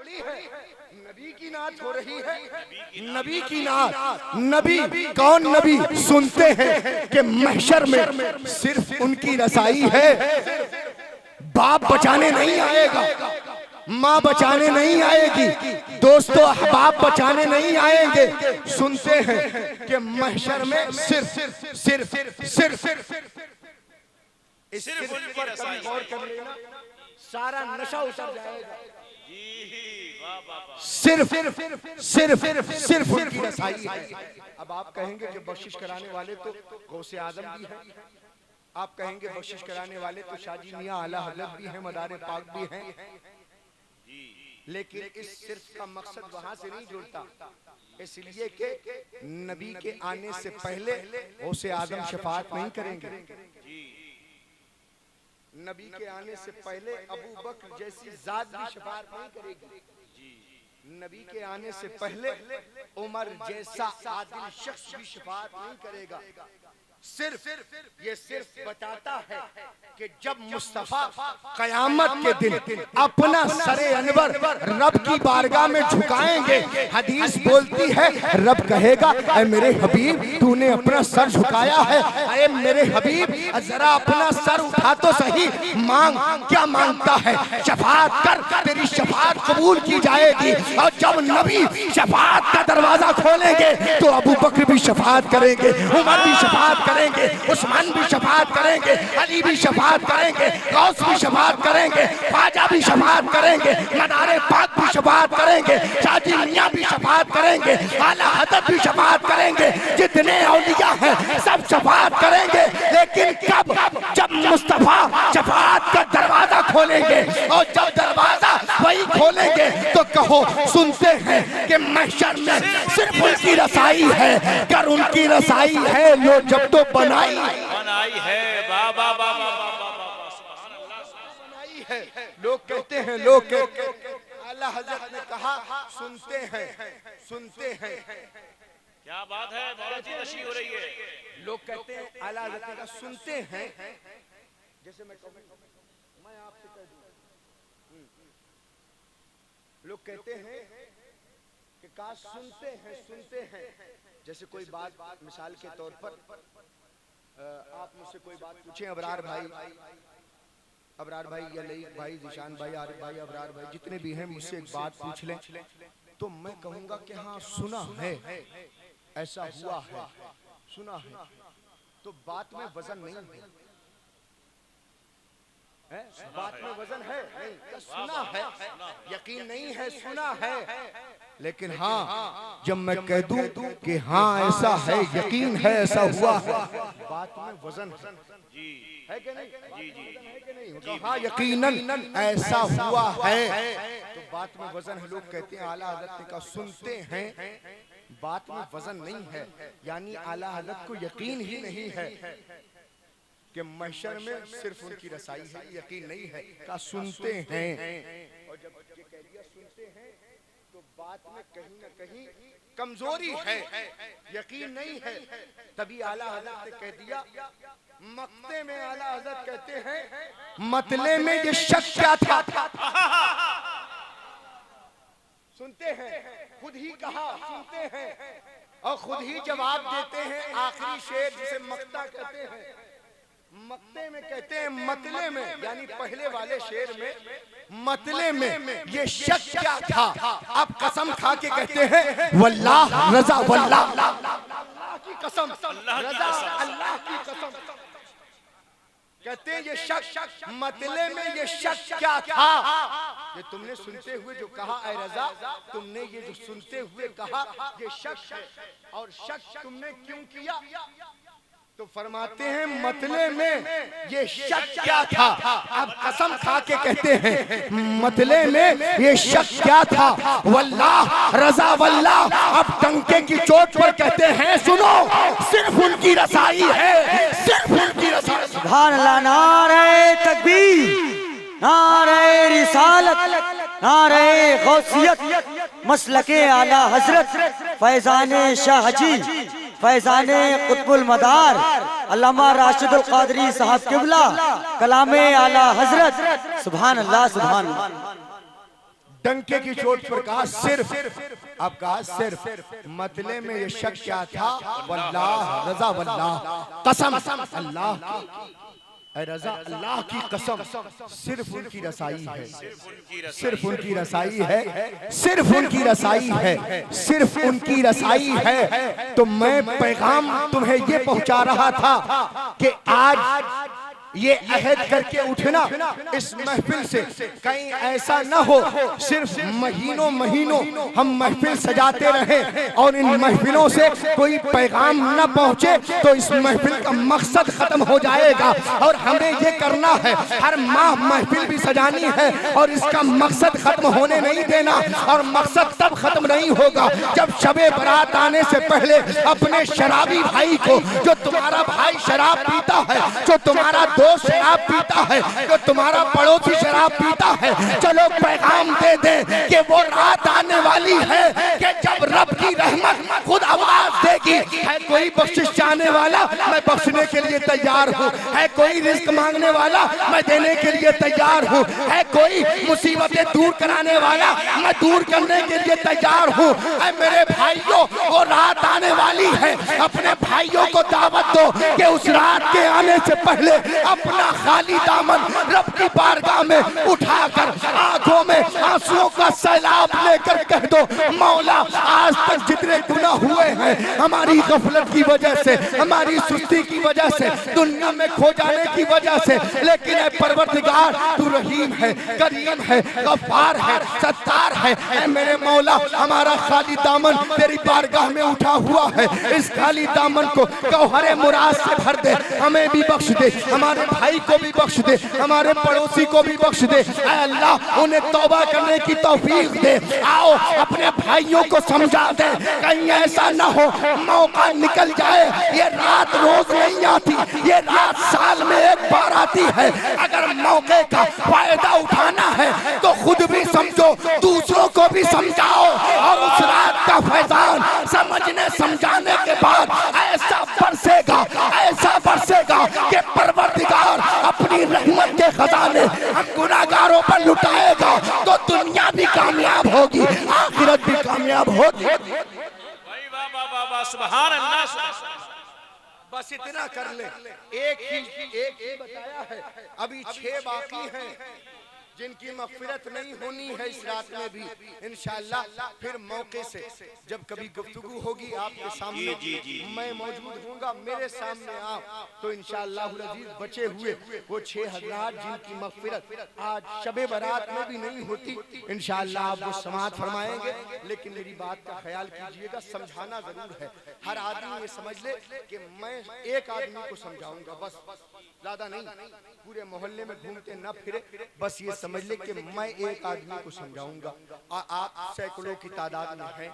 नबी की नात हो रही है, नबी की नात। नबी कौन नबी? सुनते हैं कि महशर में सिर्फ उनकी रसाई है। बाप बचाने नहीं आएगा, माँ बचाने नहीं आएगी, दोस्तों अहबाब बचाने नहीं आएंगे। सुनते हैं कि महशर में सिर्फ सिर्फ सिर्फ सिर्फ पर कभी गौर कर लेना, सारा नशा उतर जाएगा। सिर्फ सिर्फ सिर्फ उनकी रसाई है। अब आप कहेंगे कि बख्शिश कराने वाले तो गौसे आजम भी है, आप कहेंगे बख्शिश कराने वाले तो शाजी मियां आला हजरत भी हैं, मदारे पाक भी हैं, लेकिन इस सिर्फ का मकसद वहां से नहीं जुड़ता। इसलिए कि नबी के आने से पहले गौसे आजम शफाअत नहीं करेंगे। नबी के आने से पहले अबू बकर जैसी जात भी शफाअत नहीं करेगी। नबी के आने से पहले उमर जैसा आदिल शख्स भी शफाअत नहीं करेगा। सिर्फ बताता है कि जब मुस्तफा कयामत के दिन अपना सरे अनवर रब की बारगाह में झुकाएंगे, हदीस बोलती है रब कहेगा ऐ मेरे हबीब तूने अपना सर झुकाया है, ऐ मेरे हबीब जरा अपना सर उठा तो सही, मांग क्या मांगता है, शफाअत कर, तेरी शफाअत कबूल की जाएगी। और जब नबी शफाअत का दरवाजा खोलेंगे तो अबू बकर भी शफाअत करेंगे, उमर भी शफाअत करेंगे, उस्मान भी शफाअत करेंगे, अली भी शफाअत करेंगे, गौस भी शफाअत करेंगे, ख्वाजा भी शफाअत करेंगे, मदारे पाक भी शफाअत करेंगे, शाजी मियां भी शफाअत करेंगे, आला हज़रत भी शफाअत करेंगे, जितने औलिया हैं सब शफाअत करेंगे। लेकिन कब? जब मुस्तफा शफाअत का दरवाजा खोलेंगे, और जब दरवाजा वही खोलेंगे तो कहो सुनते हैं कि महशर में सिर्फ उनकी रसाई है। कर उनकी रसाई है लो जब तो बनाई है, बाबा बनाई है। लोग कहते हैं, लोग आला हज़रत ने कहा सुनते हैं, सुनते हैं। क्या बात है, बहुत ही अच्छी हो रही है। लोग कहते हैं आला हज़रत ने कहा सुनते हैं, जैसे मैं आपसे कह दूं, लोग कहते हैं कि काश सुनते हैं, सुनते हैं। जैसे कोई बात मिसाल के तौर पर आप मुझसे कोई बात पूछें, अबरार भाई या लईक भाई, जिशान भाई, आरिफ भाई, अबरार भाई, जितने भी हैं मुझसे एक बात पूछ लें तो मैं कहूँगा कि हाँ सुना है, ऐसा हुआ है, सुना है। तो बात में वजन नहीं है, बात में वजन है नहीं, सुना है, यकीन नहीं है, सुना है। लेकिन हाँ जब मैं कह दूं कि हाँ ऐसा है, यकीन है, ऐसा हुआ है, बात में वजन है कि नहीं? है कि नहीं? हाँ यकीनन ऐसा हुआ है तो बात में वजन है। लोग कहते हैं आला हज़रत ने कहा सुनते हैं, बात में वजन नहीं है, यानी आला हज़रत को यकीन ही नहीं है कि महशर में सिर्फ उनकी रसाई है, यकीन नहीं है। कहा सुनते हैं, और जब ये कह दिया सुनते हैं तो बात में कहीं ना कहीं कमजोरी है, यकीन नहीं है। तभी आला हज़रत ने कह दिया, मक्ते में आला हज़रत कहते हैं मतले में ये शक क्या था। सुनते हैं, खुद ही कहा सुनते हैं, और खुद ही जवाब देते हैं। आखिरी शेर जिसे मक्ता कहते हैं, मक्ते में कहते हैं मतले में, यानी पहले वाले शेर में मतले में ये शक क्या था। अब कसम खा के कहते हैं वल्लाह रजा, वल्लाह अल्लाह की कसम, रजा अल्लाह की कसम। कहते हैं ये शक, मतले में ये शक क्या था। ये तुमने सुनते हुए जो कहा ऐ रजा, तुमने ये जो सुनते हुए कहा ये शक है, और शक तुमने क्यों किया। तो फरमाते हैं मतले में ये शक क्या था। अब कसम खा के कहते हैं मतले में ये शक क्या था। वल्लाह रजा वल्लाह। अब टंके की चोट पर कहते हैं सुनो सिर्फ उनकी रसाई है, सिर्फ उनकी रसाई। सुभान अल्लाह। नारे तकबीर, नारे रिसालत, नारे गौसियत, मसलके आला हजरत फैजाने शाह जी, फैजाने कुतुबुल मदार अल्लामा राशिदुल कादरी साहब किबला, कलामे आला हजरत। सुभान अल्लाह, सुभान अल्लाह। डंके की चोट पर कहा सिर्फ, अब कहा सिर्फ, मतले में ये शक क्या था, वल्लाह रजा वल्लाह कसम अल्लाह की, रजा अल्लाह की कसम, सिर्फ उनकी रसाई है, सिर्फ उनकी रसाई है, सिर्फ उनकी रसाई है, सिर्फ उनकी रसाई है। तो मैं पैगाम तुम्हें ये पहुंचा रहा था कि आज ये अहद करके उठना इस महफिल से, कहीं ऐसा न हो सिर्फ महीनों महीनों हम महफिल सजाते रहें और इन महफिलों से कोई पैगाम न पहुंचे तो इस महफिल का मकसद खत्म हो जाएगा। और हमें ये करना है, हर माह महफिल भी सजानी है और इसका मकसद खत्म होने नहीं देना। और मकसद तब खत्म नहीं होगा जब शबे बारात आने से पहले अपने शराबी भाई को, जो तुम्हारा भाई शराब पीता है, जो तुम्हारा दोस्त शराब पीता है, जो तुम्हारा पड़ोसी शराब पीता है, चलो पैगाम दे दे कि वो रात आने वाली है कि जब रब की रहमत खुद आवाज देगी। है कोई बख्शिश चाहने वाला, मैं बख्शने के लिए तैयार हूँ। है कोई रिस्क मांगने वाला, मैं देने के लिए तैयार हूँ। है कोई मुसीबतें दूर कराने वाला, मैं दूर करने के लिए तैयार हूँ। है मेरे भाइयों, वो रात आने वाली है, अपने भाइयों को दावत दो कि उस रात के आने से पहले अपना खाली दामन रब की बारगाह में उठाकर आंखों में आंसुओं का सैलाब लेकर कह दो, मौला आज तक जितने गुनाह हुए हैं हमारी गफलत की वजह से, हमारी सुस्ती की वजह से, दुनिया में खो जाने की वजह से, लेकिन ऐ परवरदिगार तू रहीम है, करीम है, गफ्फार है, सत्तार है। ऐ मेरे मौला हमारा खाली दामन तेरी बारगाह में उठा हुआ है, इस खाली दामन को गौहरे मुराद से भर दे, हमें भी बख्श दे, हमारे भाई को भी बख्श दे, हमारे पड़ोसी को भी बख्श दे। ऐ अल्लाह उन्हें तौबा करने की तौफीक दे। आओ अपने भाइयों को समझा दे, कहीं ऐसा ना हो मौका निकल जाए। ये रात रोज नहीं आती, ये रात साल में एक बार आती है। अगर मौके का फायदा उठाना है तो खुद भी समझो, दूसरों को भी समझाओ। और उस रात का फैजान समझने समझाने के बाद ऐसा बरसेगा, ऐसा बरसेगा कि परवरदिगार अपनी रहमत के खजाने हम गुनाहगारों पर लुटाएगा तो दुनिया भी कामयाब होगी, आखिरत भी कामयाब होगी। सुभान अल्लाह। बस इतना कर ले, एक ही बताया है, अभी 6 बाकी हैं जिनकी मग़फ़िरत नहीं होनी है इस रात में भी। इंशाअल्लाह फिर मौके से जब कभी गुफ्तगू होगी आपके सामने मैं मौजूद हूँगा, मेरे सामने आप, तो इंशाअल्लाह अज़ीज़ बचे हुए वो 6 हज़रात जिनकी मग़फ़िरत आज शबे बारात में भी नहीं होती, इंशाअल्लाह आप वो समाअत फरमाएंगे। लेकिन मेरी बात का ख्याल कीजिएगा, समझाना जरूर है। हर आदमी ये समझ ले कि मैं एक आदमी को समझाऊंगा, बस ज्यादा नहीं, पूरे मोहल्ले में घूमते न फिरे, बस ये समझ ले कि मैं एक आदमी को समझाऊंगा। आप सैकड़ों की तादाद में हैं,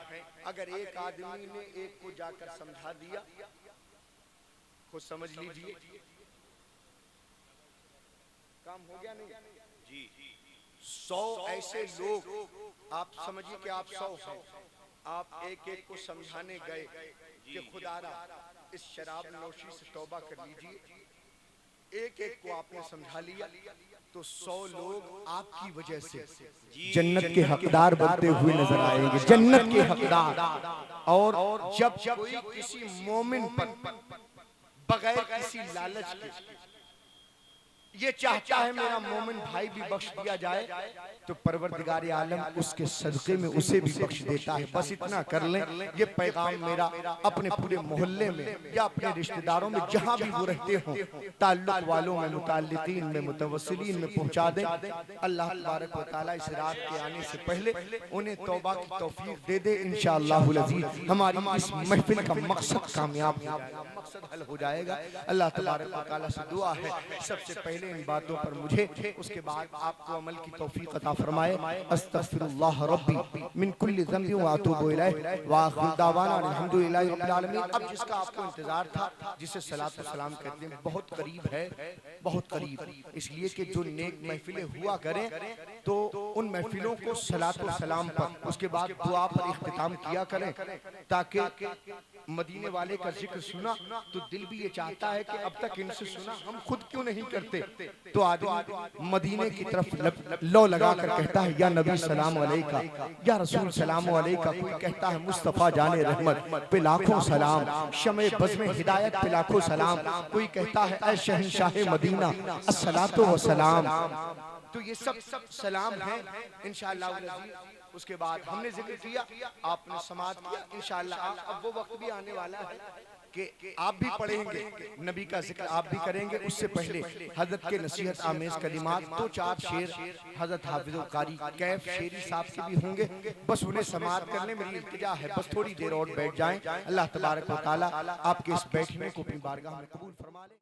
अगर एक आदमी ने एक को जाकर समझा दिया, खुद समझ लीजिए काम हो गया नहीं जी। 100 ऐसे लोग आप समझिए कि आप 100 हैं, आप एक एक को समझाने गए कि खुदारा इस शराब नोशी से तौबा कर लीजिए, एक एक को आपने समझा लिया तो 100 लोग आपकी वजह से जन्नत के हकदार बनते हुए नजर आएंगे, जन्नत के हकदार। और जब कोई किसी मोमिन पर बगैर किसी लालच के ये चाहता है मेरा मोमिन भाई भी बख्श दिया जाए, तो परवरदिगार आलम उसके सदक़े में उसे भी बख्श देता है। बस इतना कर लें, ये पैगाम मेरा अपने पूरे मोहल्ले में या अपने रिश्तेदारों में जहां भी वो रहते हों, ताल्लुक वालों में, मुताल्लिकीन में, मुतवस्सिलीन में पहुंचा दें। अल्लाह तबारक व तआला इस रात के आने से पहले उन्हें तौबा की तौफीक दे दे। इंशाअल्लाहुल अज़ीज़ हमारी इस महफिल का मकसद कामयाब हो जाएगा, मकसद हल हो जाएगा। अल्लाह तबारक व तआला से दुआ है सबसे पहले इन बातों पर मुझे, उसके बाद आपको अमल की तौफीक अता फरमाए। अस्तगफिरुल्लाह रब्बी मिन कुल्ली ज़ंबि व अतूबु इलैहि व आखिरु दावाना अल्हम्दुलिल्लाहि रब्बिल आलमीन। अब जिसका आपको इंतजार था, जिसे सलात व सलाम कहते हैं, बहुत करीब है, बहुत करीब, इसलिए कि जो नेक महफिलें हुआ करें तो उन महफिलों को सलात व सलाम पर, उसके बाद दुआ पर इख्तिताम किया करें, ताकि मदीने वाले का जिक्र सुना तो दिल भी ये चाहता है कि अब तक इनसे सुना, हम खुद क्यों नहीं करते। तो आदमी मदीने की तरफ लो लगा कर कहता है या नबी सलाम अलैका, या रसूल सलाम अलैका। कोई कहता है मुस्तफ़ा जाने रहमत पे लाखों सलाम, शमे बज़्म हिदायत पे लाखों सलाम। कोई कहता है ऐ शहंशाह मदीना अस्सलातु व सलाम। तो ये सब सलाम है इंशाअल्लाह। उसके बाद हमने जिक्र किया, आपने समाअत किया, इंशाअल्लाह अब वो वक्त भी आने वाला है कि आप भी पढ़ेंगे, नबी का जिक्र आप भी करेंगे। उससे पहले हजरत के नसीहत आमेज कलिमात, 2-4 शेर हजरत हाफिज़ुल कारी कैफ शेरी साहब के भी होंगे, बस उन्हें समाअत करने मेरी इल्तिजा है, बस थोड़ी देर और बैठ जाएं। अल्लाह तबारक व तआला आपके इस बैठने को अपनी बारगाह में कबूल फरमा ले।